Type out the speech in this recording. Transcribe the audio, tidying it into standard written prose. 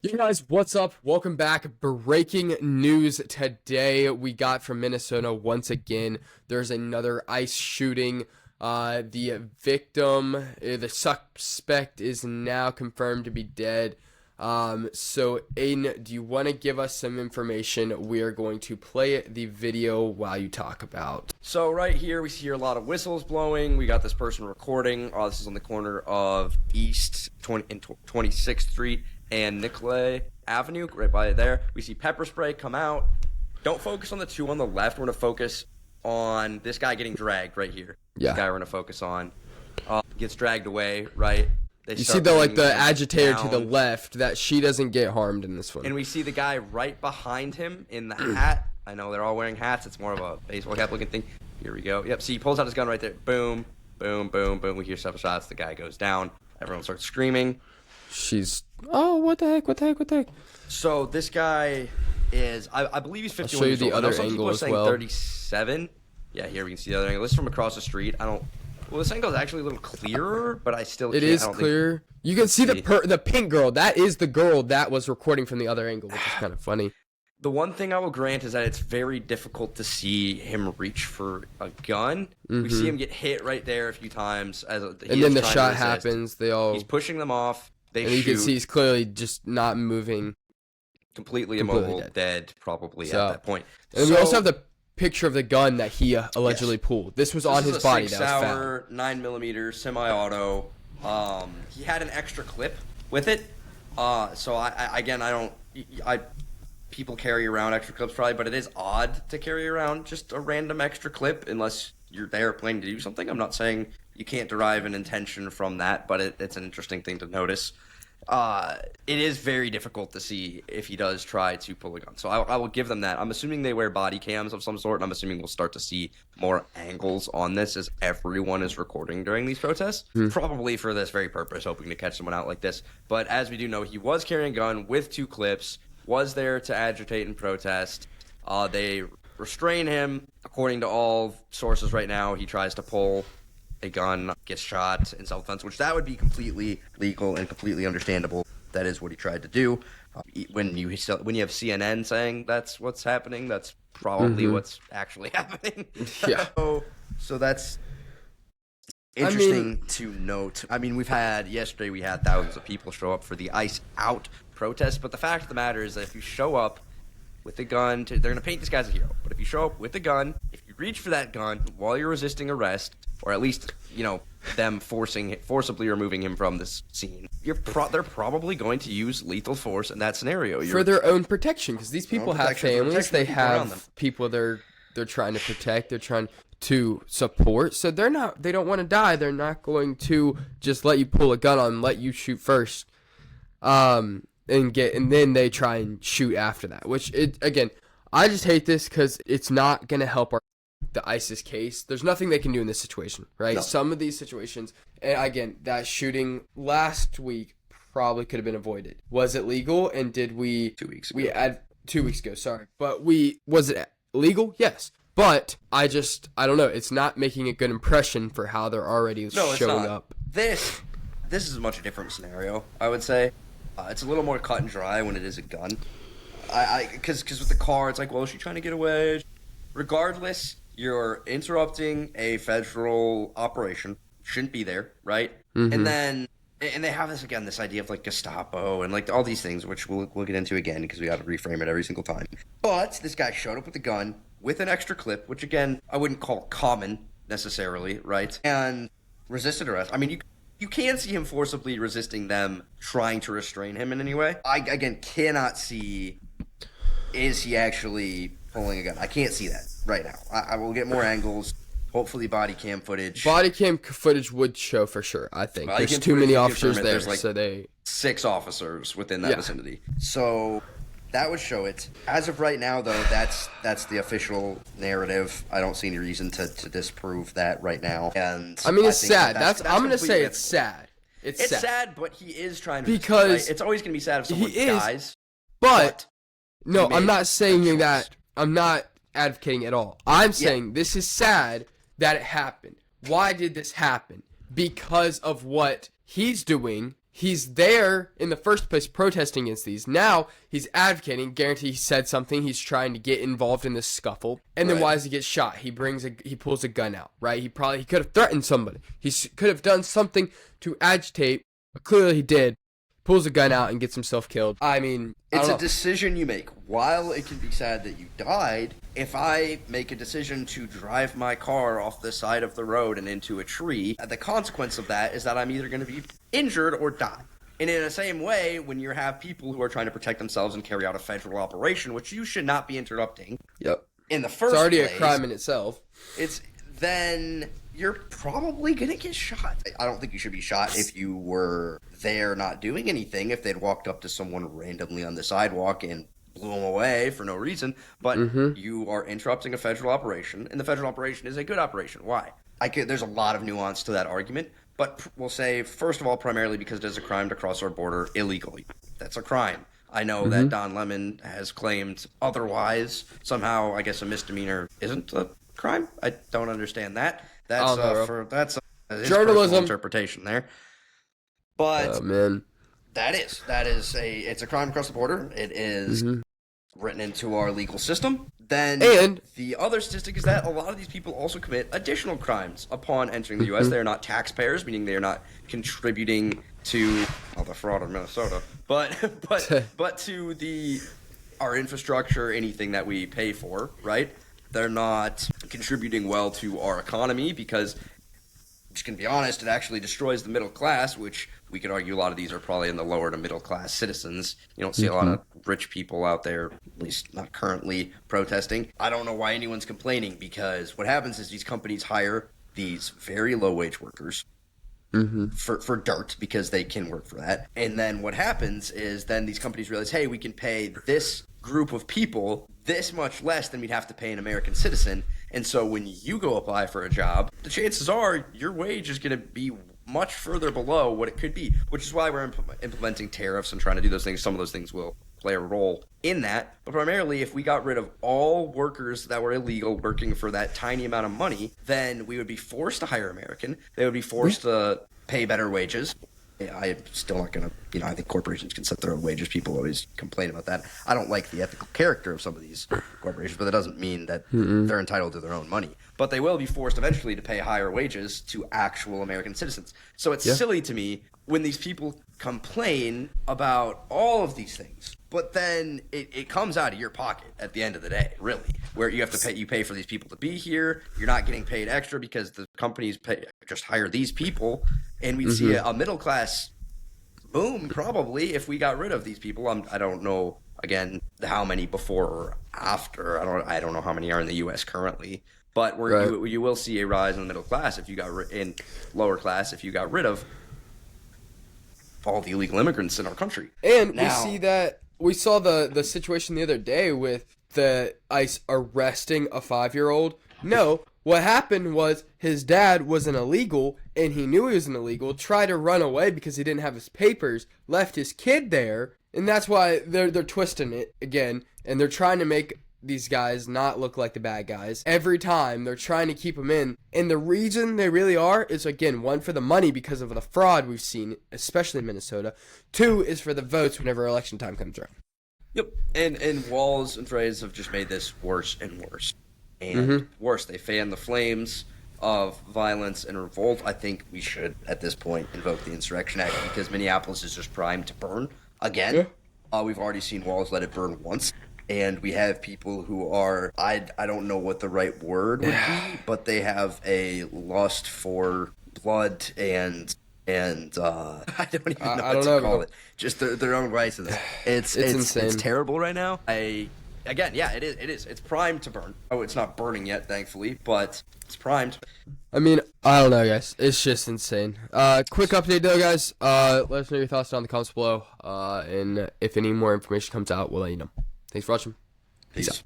Hey guys, what's up? Welcome back. Breaking news today we got from Minnesota once again. There's another ICE shooting. The victim, the suspect is now confirmed to be dead. So Aiden, do you want to give us some information? We are going to play the video while you talk about. So right here we hear a lot of whistles blowing. We got this person recording. This is on the corner of East 26th Street and Nicolay Avenue, right by there. We see pepper spray come out. Don't focus on the two on the left. We're going to focus on this guy getting dragged right here. Yeah. This guy we're going to focus on. Gets dragged away, right? You see the agitator to the left, that she doesn't get harmed in this one. And we see the guy right behind him in the hat. I know they're all wearing hats. It's more of a baseball cap looking thing. Here we go. Yep, see, he pulls out his gun right there. Boom, boom, boom, boom. We hear several shots. The guy goes down. Everyone starts screaming. What the heck? So this guy is, I believe he's 51 I'll show you years the old. other Some people angle are as saying well. 37. Yeah, here we can see the other angle. This is from across the street. Well, this angle is actually a little clearer, but I still can't. It is clear. You can see the pink girl. That is the girl that was recording from the other angle, which is kind of funny. The one thing I will grant is that it's very difficult to see him reach for a gun. We see him get hit right there a few times. And then the shot happens. He's pushing them off. They and shoot. you can see he's clearly just not moving. Completely immobile, dead, probably at that point. And we also have the picture of the gun that he allegedly pulled. This was on his body. That was found. 9mm semi-auto. He had an extra clip with it. People carry around extra clips probably, but it is odd to carry around just a random extra clip unless you're there planning to do something. I'm not saying you can't derive an intention from that, but it's an interesting thing to notice. It is very difficult to see if he does try to pull a gun. So I will give them that. I'm assuming they wear body cams of some sort, and I'm assuming we'll start to see more angles on this as everyone is recording during these protests. Probably for this very purpose, hoping to catch someone out like this. But as we do know, he was carrying a gun with 2 clips, was there to agitate and protest. They restrain him. According to all sources right now, he tries to pull a gun, gets shot in self-defense, which that would be completely legal and completely understandable. That is what he tried to do. When you have CNN saying that's what's happening, that's probably what's actually happening. Yeah. So that's interesting to note. I mean, yesterday we had thousands of people show up for the ICE Out protest, but the fact of the matter is that if you show up with a gun, they're going to paint this guy as a hero. But if you show up with a gun, if you reach for that gun while you're resisting arrest, or at least, them forcibly removing him from this scene, they're probably going to use lethal force in that scenario. For their own protection, because these people have families, they have people they're trying to protect, they're trying to support, so they don't want to die. They're not going to just let you pull a gun on, let you shoot first, and then they try and shoot after that. I just hate this because it's not gonna help the ISIS case. There's nothing they can do in this situation, right? No. Some of these situations, and again, that shooting last week probably could have been avoided. Was it legal? And did we 2 weeks ago? We had 2 weeks ago, sorry. But was it legal? Yes. But I don't know. It's not making a good impression for how they're already showing up. This is a much different scenario, I would say. It's a little more cut and dry when it is a gun. Because with the car, it's like, well, is she trying to get away? Regardless, you're interrupting a federal operation. Shouldn't be there, right? And they have this idea of like Gestapo and like all these things, which we'll get into again because we got to reframe it every single time. But this guy showed up with a gun with an extra clip, which again I wouldn't call common necessarily, right? And resisted arrest. I mean, you can see him forcibly resisting them trying to restrain him in any way. I again cannot see, is he actually pulling a gun? I can't see that right now. I will get more angles. Hopefully body cam footage. Body cam footage would show for sure, I think. There's too many officers there, there's like so they... 6 officers within that vicinity. So that would show it. As of right now, though, that's the official narrative. I don't see any reason to disprove that right now. And I mean, it's sad. I'm going to say it's sad. It's sad, but he is trying to... Because... Right? It's always going to be sad if someone dies. But no, I'm not saying that. I'm not advocating at all. I'm saying this is sad that it happened. Why did this happen? Because of what he's doing. he's there in the first place protesting against these. Now he's advocating, guarantee he said something. He's trying to get involved in this scuffle. And then why does he get shot? He pulls a gun out, right? He could have threatened somebody. He could have done something to agitate, but clearly he did. Pulls a gun out and gets himself killed. I mean, it's a decision you make. While it can be sad that you died, if I make a decision to drive my car off the side of the road and into a tree, the consequence of that is that I'm either going to be injured or die. And in the same way, when you have people who are trying to protect themselves and carry out a federal operation, which you should not be interrupting. Yep. In the first place. It's already a crime in itself. Then you're probably going to get shot. I don't think you should be shot if you were there not doing anything, if they'd walked up to someone randomly on the sidewalk and blew them away for no reason. But you are interrupting a federal operation, and the federal operation is a good operation. Why? There's a lot of nuance to that argument, but we'll say, first of all, primarily because it is a crime to cross our border illegally. That's a crime. I know that Don Lemon has claimed otherwise. Somehow, I guess a misdemeanor isn't a crime. I don't understand that. That's his journalism interpretation there. But it's a crime across the border. It is written into our legal system. Then the other statistic is that a lot of these people also commit additional crimes upon entering the U.S. They are not taxpayers, meaning they are not contributing to the fraud in Minnesota, but to our infrastructure, anything that we pay for, right? They're not contributing well to our economy because, just gonna be honest, it actually destroys the middle class, which we could argue a lot of these are probably in the lower to middle class citizens. You don't see a lot of rich people out there, at least not currently, protesting. I don't know why anyone's complaining, because what happens is these companies hire these very low wage workers for dirt because they can work for that. And then what happens is then these companies realize, hey, we can pay this group of people this much less than we'd have to pay an American citizen. And so when you go apply for a job, the chances are your wage is going to be much further below what it could be, which is why we're implementing tariffs and trying to do those things. Some of those things will play a role in that. But primarily, if we got rid of all workers that were illegal working for that tiny amount of money, then we would be forced to hire American. They would be forced to pay better wages. I'm still not going to, I think corporations can set their own wages. People always complain about that. I don't like the ethical character of some of these corporations, but that doesn't mean that they're entitled to their own money. But they will be forced eventually to pay higher wages to actual American citizens. So it's silly to me when these people complain about all of these things, but then it comes out of your pocket at the end of the day, really, where you have to pay for these people to be here. You're not getting paid extra because the companies just hire these people. And we'd see a middle class boom probably if we got rid of these people. I don't know, again, how many before or after. I don't know how many are in the U.S. currently. But you will see a rise in the middle class if you got in lower class if you got rid of all the illegal immigrants in our country. And we saw the situation the other day with the ICE arresting a 5-year-old. No. What happened was his dad was an illegal, and he knew he was an illegal, tried to run away because he didn't have his papers, left his kid there, and that's why they're twisting it again, and they're trying to make these guys not look like the bad guys. Every time, they're trying to keep them in, and the reason they really are is, again, 1, for the money because of the fraud we've seen, especially in Minnesota. 2 is for the votes whenever election time comes around. Yep, and Walz and Fraze have just made this worse and worse. And worse, they fan the flames of violence and revolt. I think we should, at this point, invoke the Insurrection Act because Minneapolis is just primed to burn again. Yeah. We've already seen Walz let it burn once. And we have people who are, I don't know what the right word would be, but they have a lust for blood and I don't even know what to call it. Just their own vices. It's insane. It's terrible right now. Again, yeah, it is. It's primed to burn. Oh, it's not burning yet, thankfully, but it's primed. I mean, I don't know, guys. It's just insane. Quick update, though, guys. Let us know your thoughts down in the comments below. And if any more information comes out, we'll let you know. Thanks for watching. Peace out.